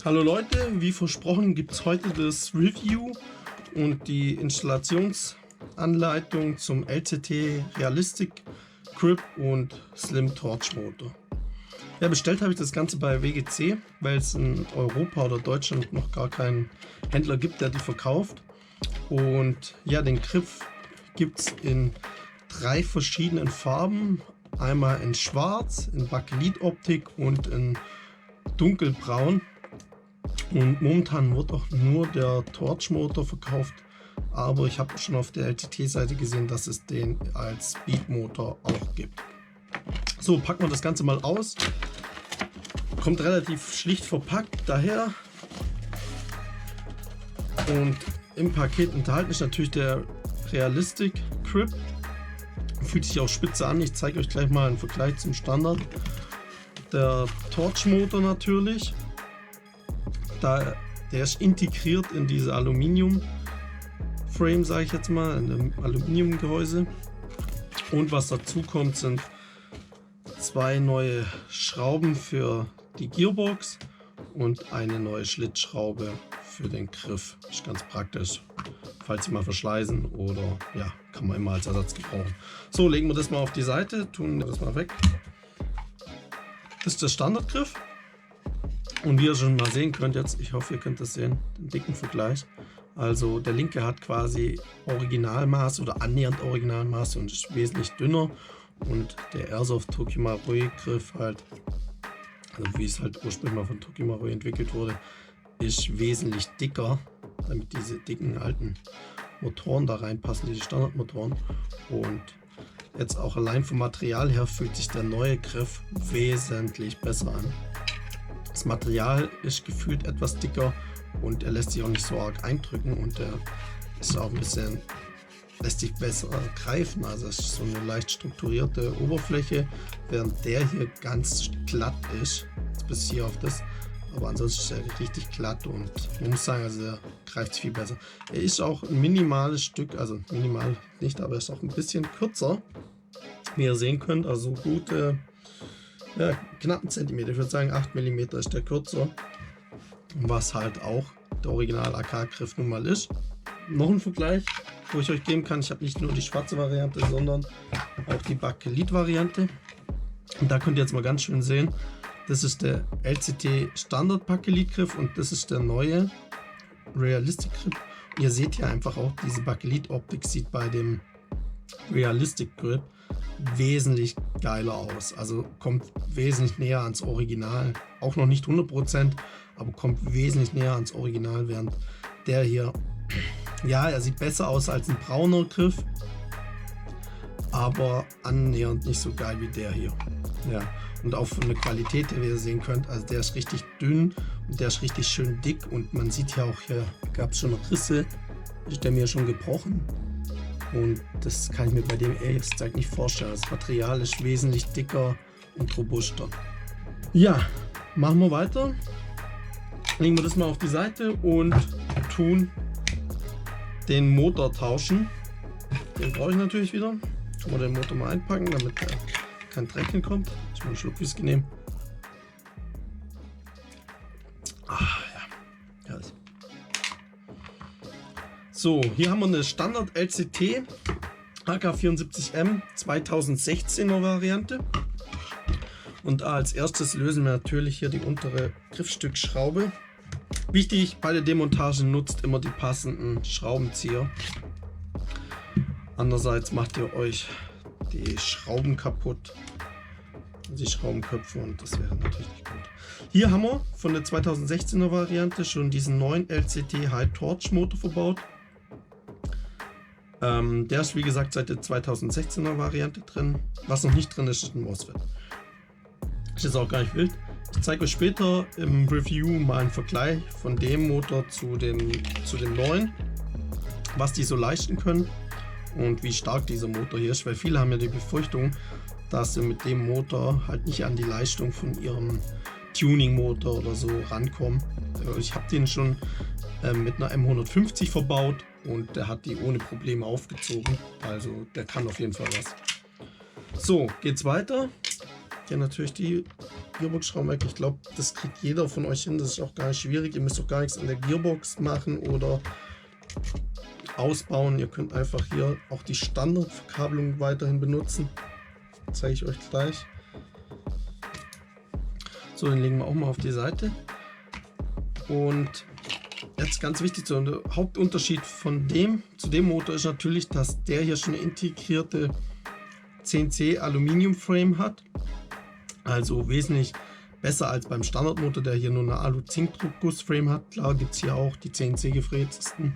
Hallo Leute, wie versprochen gibt es heute das Review und die Installationsanleitung zum LCT Realistic Grip und Slim Torch Motor. Ja, bestellt habe ich das Ganze bei WGC, weil es in Europa oder Deutschland noch gar keinen Händler gibt, der die verkauft. Und ja, den Griff gibt es in 3 verschiedenen Farben. Einmal in Schwarz, in Bakelit-Optik und in Dunkelbraun. Und momentan wird auch nur der Torch Motor verkauft, aber ich habe schon auf der LTT-Seite gesehen, dass es den als Speed Motor auch gibt. So, packen wir das Ganze mal aus. Kommt relativ schlicht verpackt daher. Und im Paket enthalten ist natürlich der Realistic Grip. Fühlt sich auch spitze an. Ich zeige euch gleich mal einen Vergleich zum Standard. Der Torch Motor natürlich. Der ist integriert in diese Aluminium-Frame, sage ich jetzt mal, in dem Aluminiumgehäuse. Und was dazu kommt, sind 2 neue Schrauben für die Gearbox und eine neue Schlitzschraube für den Griff. Ist ganz praktisch, falls sie mal verschleißen oder ja, kann man immer als Ersatz gebrauchen. So, legen wir das mal auf die Seite, tun wir das mal weg. Das ist der Standardgriff. Und wie ihr schon mal sehen könnt jetzt, ich hoffe ihr könnt das sehen, den dicken Vergleich. Also der linke hat quasi Originalmaß oder annähernd Originalmaß und ist wesentlich dünner. Und der Airsoft Tokyo Marui Griff halt, also wie es halt ursprünglich mal von Tokyo Marui entwickelt wurde, ist wesentlich dicker, damit diese dicken alten Motoren da reinpassen, diese Standardmotoren. Und jetzt auch allein vom Material her fühlt sich der neue Griff wesentlich besser an. Das Material ist gefühlt etwas dicker und er lässt sich auch nicht so arg eindrücken und er ist auch ein bisschen, lässt sich besser greifen. Also es ist so eine leicht strukturierte Oberfläche, während der hier ganz glatt ist, jetzt bis hier auf das. Aber ansonsten ist er richtig glatt und man muss sagen, also er greift sich viel besser. Er ist auch ein minimales Stück, also minimal nicht, aber er ist auch ein bisschen kürzer, wie ihr sehen könnt. Also gute, ja, knapp einen Zentimeter, ich würde sagen 8 mm ist der kürzer, was halt auch der Original AK-Griff nun mal ist. Noch ein Vergleich, wo ich euch geben kann, ich habe nicht nur die schwarze Variante, sondern auch die Bakelit-Variante. Und da könnt ihr jetzt mal ganz schön sehen, das ist der LCT Standard Bakelit-Griff und das ist der neue Realistic Grip. Und ihr seht ja einfach auch, diese Bakelit-Optik sieht bei dem Realistic Grip wesentlich geiler aus, also kommt wesentlich näher ans Original, auch noch nicht 100%, aber kommt wesentlich näher ans Original, während der hier, ja, er sieht besser aus als ein brauner Griff, aber annähernd nicht so geil wie der hier. Ja, und auch von der Qualität, wie ihr sehen könnt, also der ist richtig dünn und der ist richtig schön dick und man sieht ja auch, hier gab es schon Risse, ist der mir schon gebrochen. Und das kann ich mir bei dem jetzt nicht vorstellen. Das Material ist wesentlich dicker und robuster. Ja, machen wir weiter. Legen wir das mal auf die Seite und tun den Motor tauschen. Den brauche ich natürlich wieder. Schon mal den Motor mal einpacken, damit kein Dreck hinkommt. Ich muss einen Schluck Whisky nehmen. Ja. So, hier haben wir eine Standard LCT AK74M 2016er Variante. Und als erstes lösen wir natürlich hier die untere Griffstückschraube. Wichtig, bei der Demontage nutzt immer die passenden Schraubenzieher. Andererseits macht ihr euch die Schrauben kaputt, die Schraubenköpfe, und das wäre natürlich nicht gut. Hier haben wir von der 2016er Variante schon diesen neuen LCT High Torch Motor verbaut. Der ist wie gesagt seit der 2016er Variante drin. Was noch nicht drin ist, ist ein MOSFET. Ist jetzt auch gar nicht wild. Ich zeige euch später im Review mal einen Vergleich von dem Motor zu dem neuen, was die so leisten können und wie stark dieser Motor hier ist, weil viele haben ja die Befürchtung, dass sie mit dem Motor halt nicht an die Leistung von ihrem Tuning-Motor oder so rankommen. Ich habe den schon mit einer M150 verbaut und der hat die ohne Probleme aufgezogen, also der kann auf jeden Fall was. So, geht's weiter. Hier natürlich die Gearbox-Schrauben weg. Ich glaube, das kriegt jeder von euch hin. Das ist auch gar nicht schwierig. Ihr müsst auch gar nichts an der Gearbox machen oder ausbauen. Ihr könnt einfach hier auch die Standardverkabelung weiterhin benutzen. Das zeige ich euch gleich. So, den legen wir auch mal auf die Seite. Und jetzt ganz wichtig, so der Hauptunterschied von dem zu dem Motor ist natürlich, dass der hier schon eine integrierte CNC Aluminium Frame hat. Also wesentlich besser als beim Standardmotor, der hier nur eine Alu-Zink-Druckguss-Frame hat. Klar gibt es hier auch die CNC gefrästesten.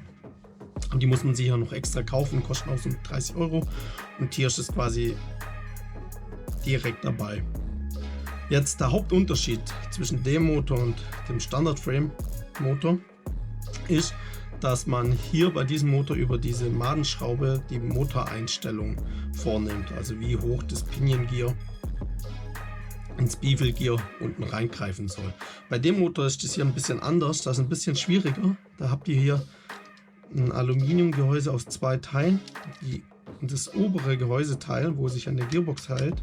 Und die muss man sich ja noch extra kaufen, kosten auch so 30 €. Und hier ist es quasi direkt dabei. Jetzt der Hauptunterschied zwischen dem Motor und dem Standard-Frame-Motor ist, dass man hier bei diesem Motor über diese Madenschraube die Motoreinstellung vornimmt. Also wie hoch das Pinion Gear ins Bevel Gear unten reingreifen soll. Bei dem Motor ist das hier ein bisschen anders, das ist ein bisschen schwieriger. Da habt ihr hier ein Aluminiumgehäuse aus 2 Teilen. Das obere Gehäuseteil, wo sich an der Gearbox hält,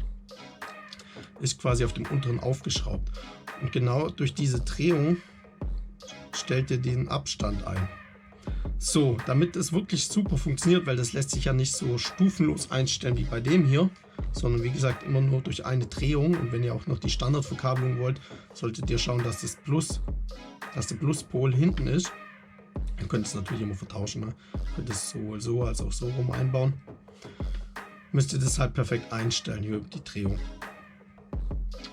ist quasi auf dem unteren aufgeschraubt. Und genau durch diese Drehung stellt ihr den Abstand ein. So, damit es wirklich super funktioniert, weil das lässt sich ja nicht so stufenlos einstellen wie bei dem hier, sondern wie gesagt immer nur durch eine Drehung. Und wenn ihr auch noch die Standardverkabelung wollt, solltet ihr schauen, dass der Pluspol hinten ist. Ihr könnt es natürlich immer vertauschen, ne? Ihr könnt es sowohl so als auch so rum einbauen. Müsst ihr das halt perfekt einstellen hier über die Drehung.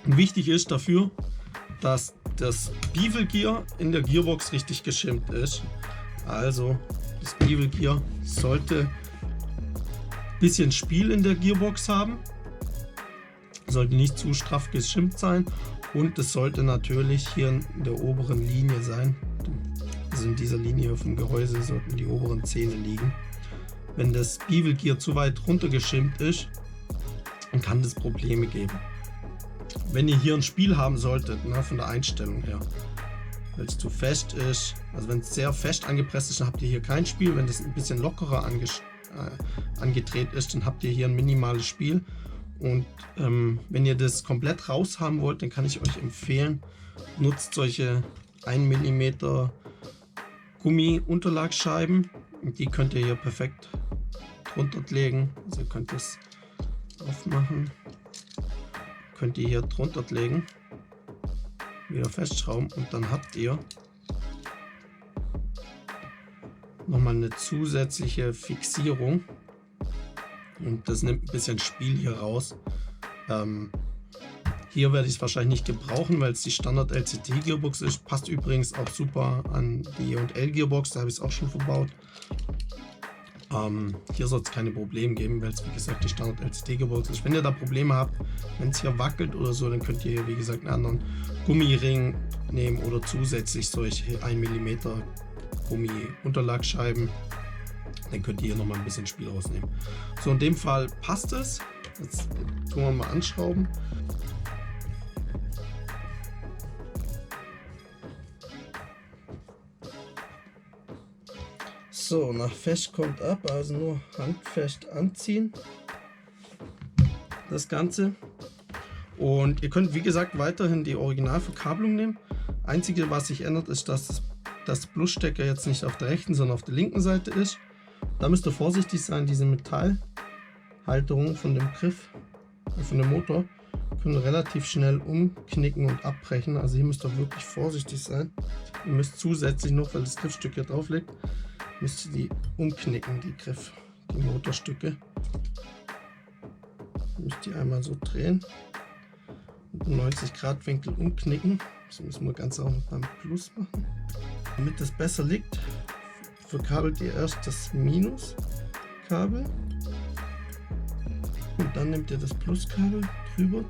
Und wichtig ist dafür, dass das Bevel Gear in der Gearbox richtig geschimmt ist. Also das Bevel Gear sollte ein bisschen Spiel in der Gearbox haben, sollte nicht zu straff geschimmt sein und es sollte natürlich hier in der oberen Linie sein. Also in dieser Linie vom Gehäuse sollten die oberen Zähne liegen. Wenn das Bevel Gear zu weit runter geschimmt ist, dann kann das Probleme geben. Wenn ihr hier ein Spiel haben solltet, ne, von der Einstellung her, wenn es zu fest ist, also wenn es sehr fest angepresst ist, dann habt ihr hier kein Spiel. Wenn das ein bisschen lockerer angedreht ist, dann habt ihr hier ein minimales Spiel. Und wenn ihr das komplett raus haben wollt, dann kann ich euch empfehlen, nutzt solche 1 mm Gummi-Unterlagsscheiben. Die könnt ihr hier perfekt drunter legen. Also ihr könnt das aufmachen, könnt ihr hier drunter legen, wieder festschrauben und dann habt ihr nochmal eine zusätzliche Fixierung und das nimmt ein bisschen Spiel hier raus. Hier werde ich es wahrscheinlich nicht gebrauchen, weil es die Standard LCT Gearbox ist. Passt übrigens auch super an die E&L Gearbox, da habe ich es auch schon verbaut. Hier soll es keine Probleme geben, weil es wie gesagt die Standard LCT Gearbox ist. Wenn ihr da Probleme habt, wenn es hier wackelt oder so, dann könnt ihr hier wie gesagt einen anderen Gummiring nehmen oder zusätzlich solche 1 mm Gummi-Unterlagsscheiben. Dann könnt ihr hier nochmal ein bisschen Spiel rausnehmen. So, in dem Fall passt es. Jetzt tun wir mal anschrauben. So, nach fest kommt ab, also nur handfest anziehen. Das Ganze. Und ihr könnt wie gesagt weiterhin die Originalverkabelung nehmen. Einzige, was sich ändert, ist, dass das Plusstecker jetzt nicht auf der rechten, sondern auf der linken Seite ist. Da müsst ihr vorsichtig sein, diese Metallhalterung von dem Griff, von dem Motor, können relativ schnell umknicken und abbrechen. Also hier müsst ihr wirklich vorsichtig sein. Ihr müsst zusätzlich noch, weil das Griffstück hier drauf liegt, müsst ihr die umknicken, die Motorstücke. Müsst ihr einmal so drehen und 90 Grad Winkel umknicken. Das müssen wir ganz auch noch beim Plus machen. Damit das besser liegt, verkabelt ihr erst das Minuskabel und dann nehmt ihr das Pluskabel drüber.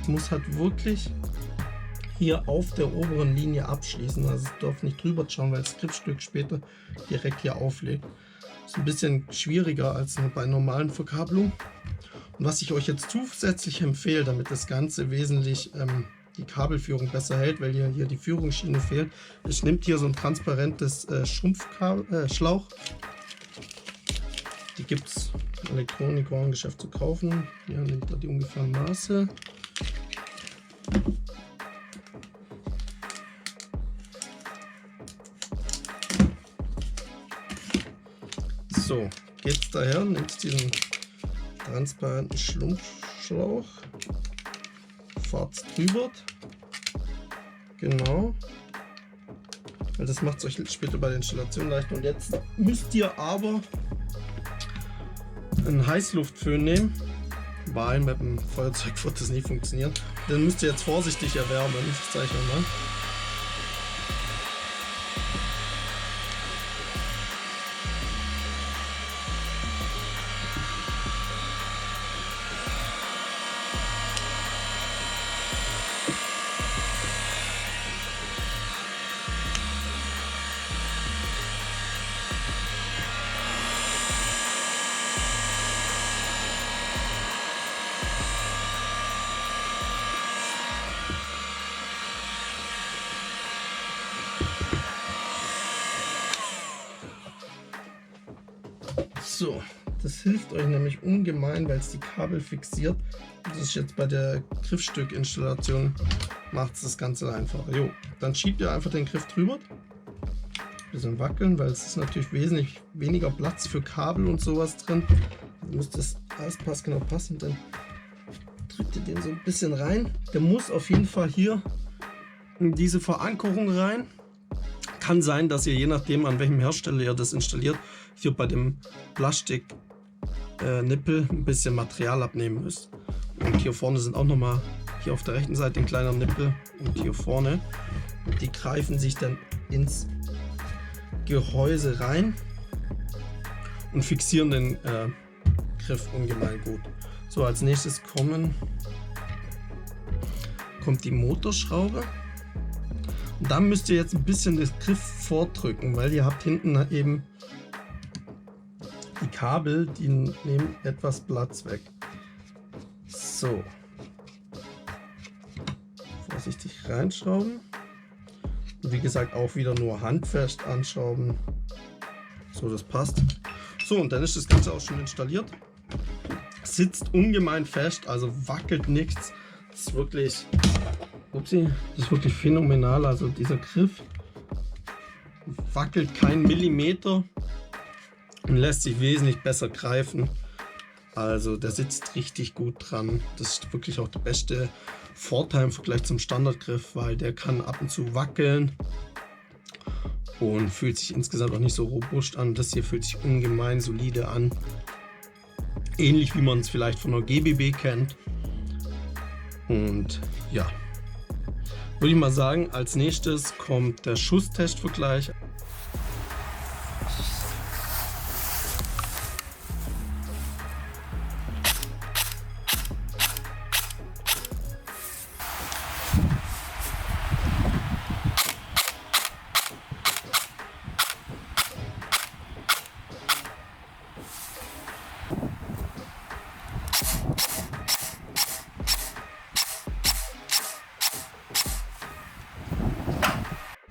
Es muss halt wirklich hier auf der oberen Linie abschließen, also es darf nicht drüber schauen, weil das Griffstück später direkt hier auflegt. Das ist ein bisschen schwieriger als bei normalen Verkabelungen. Und was ich euch jetzt zusätzlich empfehle, damit das Ganze wesentlich die Kabelführung besser hält, weil hier die Führungsschiene fehlt, ist, nehmt hier so ein transparentes Schrumpfschlauch gibt es Elektronikwarengeschäft zu kaufen. Hier nimmt er die ungefähren Maße. So, geht's daher, nimmt diesen transparenten Schlumpfschlauch, fahrt's drüber, genau, weil das macht es euch später bei der Installation leichter. Und jetzt müsst ihr aber einen Heißluftföhn nehmen, weil mit dem Feuerzeug wird das nie funktionieren. Den müsst ihr jetzt vorsichtig erwärmen, ich zeige euch mal. So, das hilft euch nämlich ungemein, weil es die Kabel fixiert. Das ist jetzt bei der Griffstückinstallation, macht es das Ganze einfacher. Jo, dann schiebt ihr einfach den Griff drüber. Bisschen wackeln, weil es ist natürlich wesentlich weniger Platz für Kabel und sowas drin. Dann müsst das alles passgenau passen. Dann drückt ihr den so ein bisschen rein. Der muss auf jeden Fall hier in diese Verankerung rein. Kann sein, dass ihr je nachdem, an welchem Hersteller ihr das installiert, hier bei dem Plastik-Nippel ein bisschen Material abnehmen müsst. Und hier vorne sind auch nochmal, hier auf der rechten Seite ein kleiner Nippel und hier vorne. Die greifen sich dann ins Gehäuse rein und fixieren den Griff ungemein gut. So, als nächstes kommt die Motorschraube. Und dann müsst ihr jetzt ein bisschen den Griff vordrücken, weil ihr habt hinten eben die Kabel, die nehmen etwas Platz weg. So. Vorsichtig reinschrauben. Und wie gesagt, auch wieder nur handfest anschrauben. So, das passt. So, und dann ist das Ganze auch schon installiert. Sitzt ungemein fest, also wackelt nichts. Das ist wirklich... Upsi, das ist wirklich phänomenal. Also dieser Griff wackelt keinen Millimeter und lässt sich wesentlich besser greifen. Also der sitzt richtig gut dran. Das ist wirklich auch der beste Vorteil im Vergleich zum Standardgriff, weil der kann ab und zu wackeln und fühlt sich insgesamt auch nicht so robust an. Das hier fühlt sich ungemein solide an. Ähnlich wie man es vielleicht von der GBB kennt. Und ja, würde ich mal sagen, als nächstes kommt der Schusstestvergleich.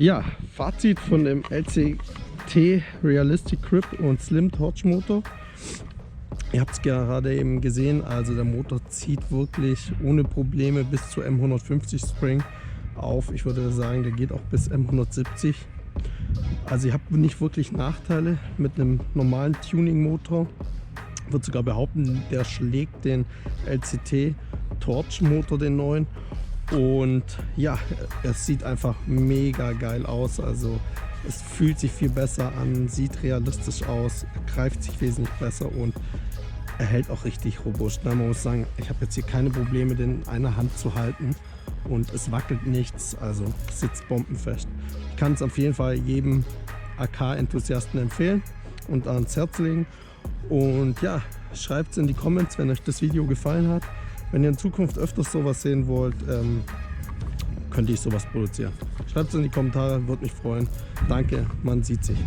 Ja, Fazit von dem LCT Realistic Grip und Slim Torch Motor. Ihr habt es gerade eben gesehen, also der Motor zieht wirklich ohne Probleme bis zu M150 Spring auf. Ich würde sagen, der geht auch bis M170. Also ihr habt nicht wirklich Nachteile mit einem normalen Tuning Motor. Ich würde sogar behaupten, der schlägt den LCT Torch Motor, den neuen. Und ja, es sieht einfach mega geil aus, also es fühlt sich viel besser an, sieht realistisch aus, greift sich wesentlich besser und er hält auch richtig robust. Man muss sagen, ich habe jetzt hier keine Probleme, den in einer Hand zu halten und es wackelt nichts, also sitzt bombenfest. Ich kann es auf jeden Fall jedem AK-Enthusiasten empfehlen und ans Herz legen. Und ja, schreibt es in die Comments, wenn euch das Video gefallen hat. Wenn ihr in Zukunft öfters sowas sehen wollt, könnte ich sowas produzieren. Schreibt es in die Kommentare, würde mich freuen. Danke, man sieht sich.